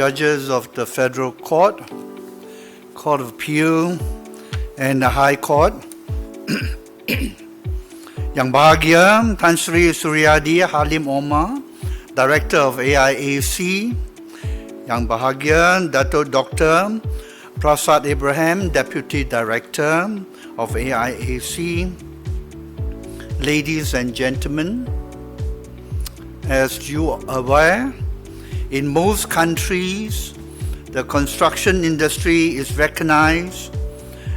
judges of the Federal Court, Court of Appeal, and the High Court. Yang bahagia Tan Sri Suryadi Halim Omar, Director of AIAC. Yang bahagia Dato' Dr. Prasad Abraham, Deputy Director of AIAC. Ladies and gentlemen, as you are aware, in most countries, the construction industry is recognized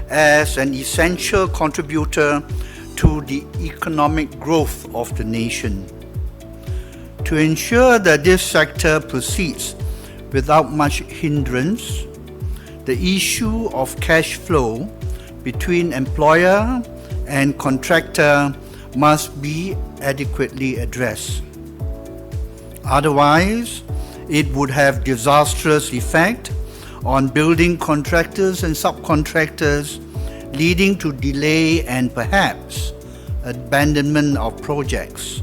as an essential contributor to the economic growth of the nation. To ensure that this sector proceeds without much hindrance, the issue of cash flow between employer and contractor must be adequately addressed. Otherwise, it would have disastrous effect on building contractors and subcontractors, leading to delay and perhaps abandonment of projects.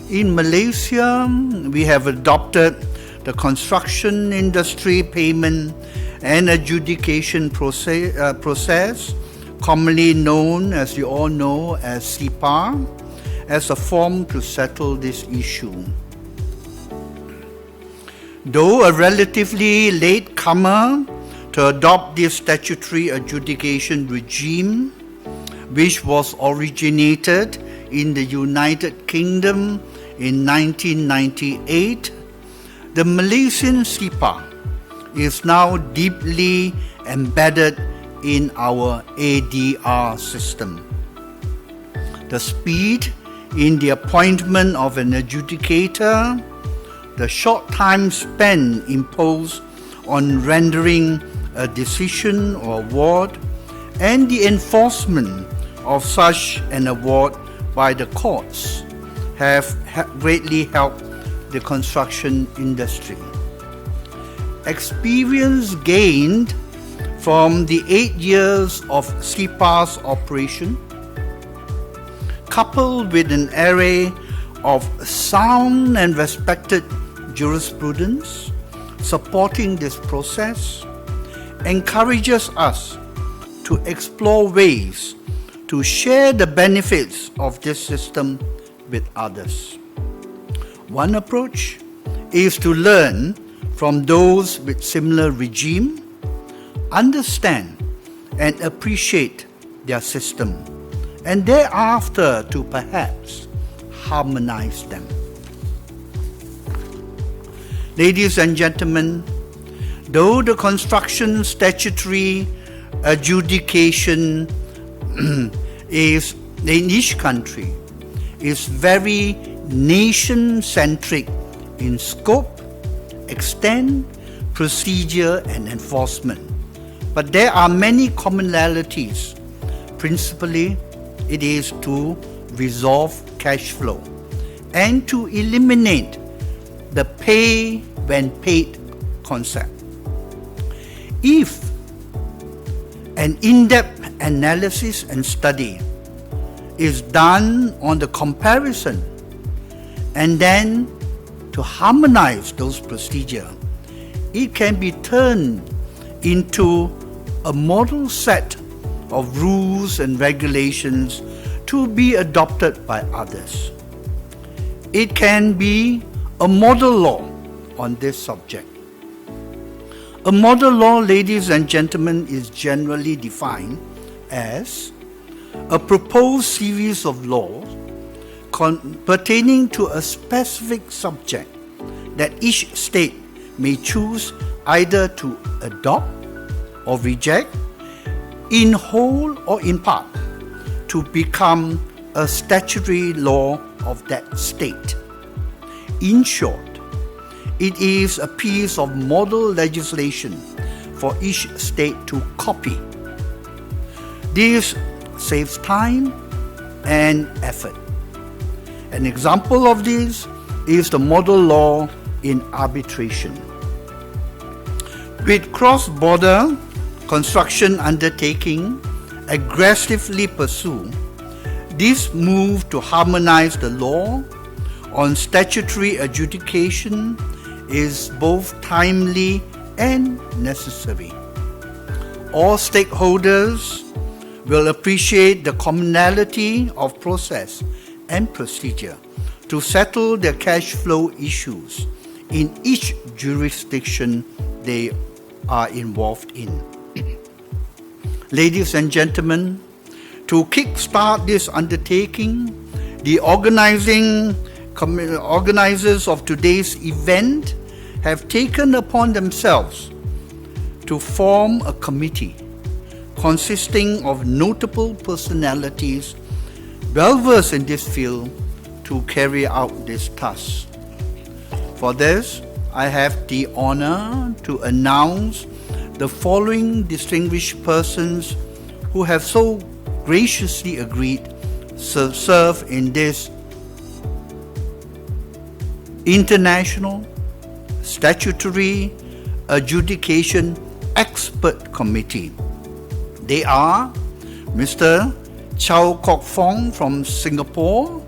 In Malaysia, we have adopted the Construction Industry Payment and Adjudication process, commonly known, as you all know, as CIPAA, as a form to settle this issue. Though a relatively late comer to adopt this statutory adjudication regime, which was originated in the United Kingdom in 1998, the Malaysian CIPAA is now deeply embedded in our ADR system. The speed in the appointment of an adjudicator, the short time spent imposed on rendering a decision or award, and the enforcement of such an award by the courts have greatly helped the construction industry. Experience gained from the 8 years of CIPAA's operation, coupled with an array of sound and respected jurisprudence supporting this process, encourages us to explore ways to share the benefits of this system with others. One approach is to learn from those with similar regime, understand and appreciate their system, and thereafter to perhaps harmonize them. Ladies and gentlemen, though the construction statutory adjudication is in each country is very nation-centric in scope, extent, procedure and enforcement, but there are many commonalities. Principally, it is to resolve cash flow and to eliminate the pay when paid concept. If an in-depth analysis and study is done on the comparison and then to harmonize those procedures, it can be turned into a model set of rules and regulations to be adopted by others. It can be a model law on this subject. A model law, ladies and gentlemen, is generally defined as a proposed series of laws pertaining to a specific subject that each state may choose either to adopt or reject in whole or in part to become a statutory law of that state. In short, it is a piece of model legislation for each state to copy. This saves time and effort. An example of this is the model law in arbitration. With cross-border construction undertaking aggressively pursue this move to harmonize the law on statutory adjudication is both timely and necessary. All stakeholders will appreciate the commonality of process and procedure to settle their cash flow issues in each jurisdiction they are involved in. Ladies and gentlemen, to kickstart this undertaking, the organizers of today's event have taken upon themselves to form a committee consisting of notable personalities well-versed in this field to carry out this task. For this, I have the honor to announce the following distinguished persons who have so graciously agreed to serve in this International Statutory Adjudication Expert Committee. They are Mr. Chow Kok Fong from Singapore.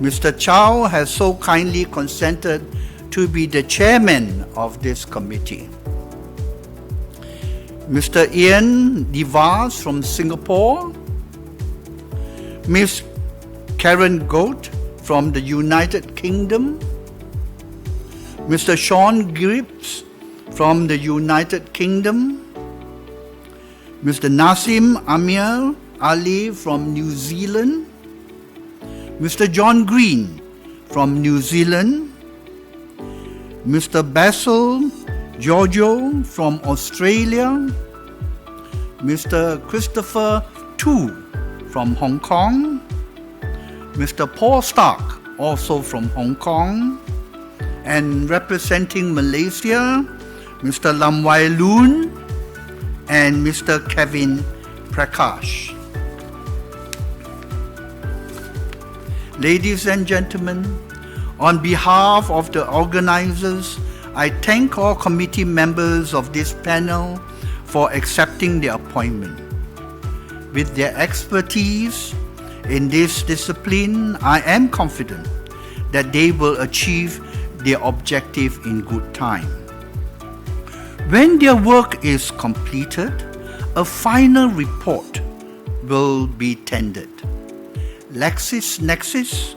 Mr. Chow has so kindly consented to be the chairman of this committee. Mr. Ian Devas from Singapore. Ms. Karen Gough from the United Kingdom. Mr. Sean Gibbs from the United Kingdom. Mr. Naseem Ameer Ali from New Zealand. Mr. John Green from New Zealand. Mr. Basil Giorgio from Australia. Mr. Christopher Tu from Hong Kong. Mr. Paul Stark, also from Hong Kong. And representing Malaysia, Mr. Lam Wai Loon and Mr. Kevin Prakash. Ladies and gentlemen, on behalf of the organizers, I thank all committee members of this panel for accepting the appointment. With their expertise in this discipline, I am confident that they will achieve their objective in good time. When their work is completed, a final report will be tendered. LexisNexis,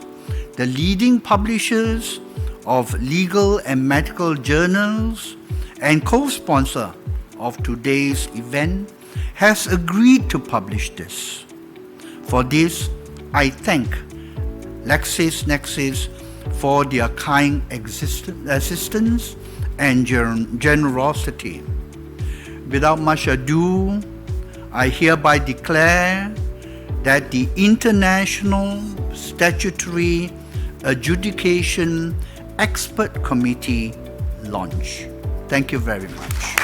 the leading publishers of legal and medical journals and co-sponsor of today's event, has agreed to publish this. For this, I thank LexisNexis for their kind assistance and generosity. Without much ado, I hereby declare that the International Statutory Adjudication Expert Committee launch. Thank you very much.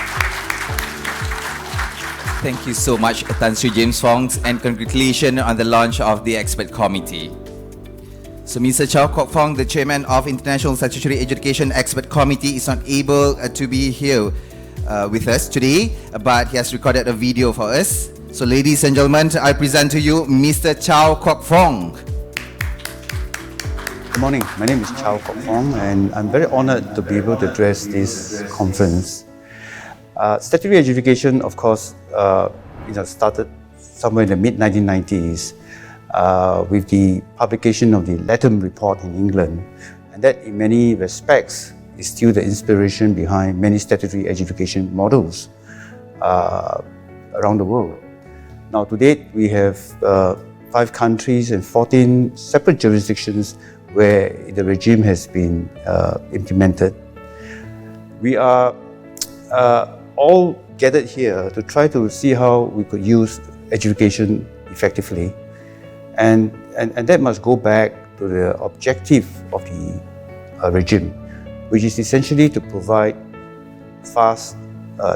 Thank you so much, Tan Sri James Foong, and congratulations on the launch of the Expert Committee. So Mr. Chow Kok Fong, the Chairman of International Statutory Adjudication Expert Committee, is not able to be here with us today, but he has recorded a video for us. So ladies and gentlemen, I present to you Mr. Chow Kok Fong. Good morning, my name is Chow Kok Fong, and I'm very honored to be able to address this conference. Statutory adjudication, of course, started somewhere in the mid-1990s with the publication of the Latham Report in England, and that in many respects is still the inspiration behind many statutory adjudication models around the world. Now to date, we have 5 countries and 14 separate jurisdictions where the regime has been implemented. We are all gathered here to try to see how we could use adjudication effectively, and that must go back to the objective of the regime, which is essentially to provide fast,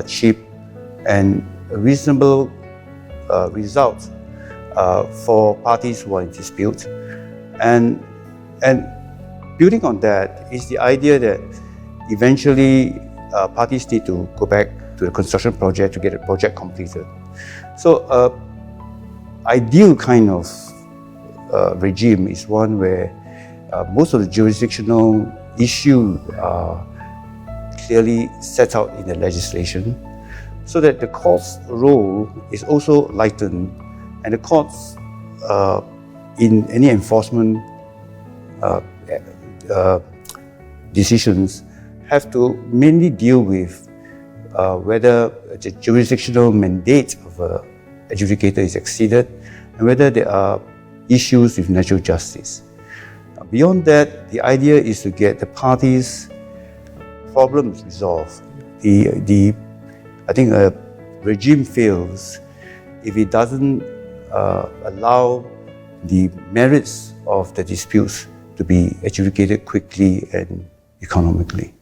cheap, and reasonable results for parties who are in dispute. And building on that is the idea that eventually parties need to go back to the construction project to get a project completed. So ideal kind of regime is one where most of the jurisdictional issues are clearly set out in the legislation, so that the court's role is also lightened, and the courts in any enforcement decisions have to mainly deal with whether the jurisdictional mandate of an adjudicator is exceeded and whether there are issues with natural justice. Beyond that, the idea is to get the parties' problems resolved. I think a regime fails if it doesn't allow the merits of the disputes to be adjudicated quickly and economically.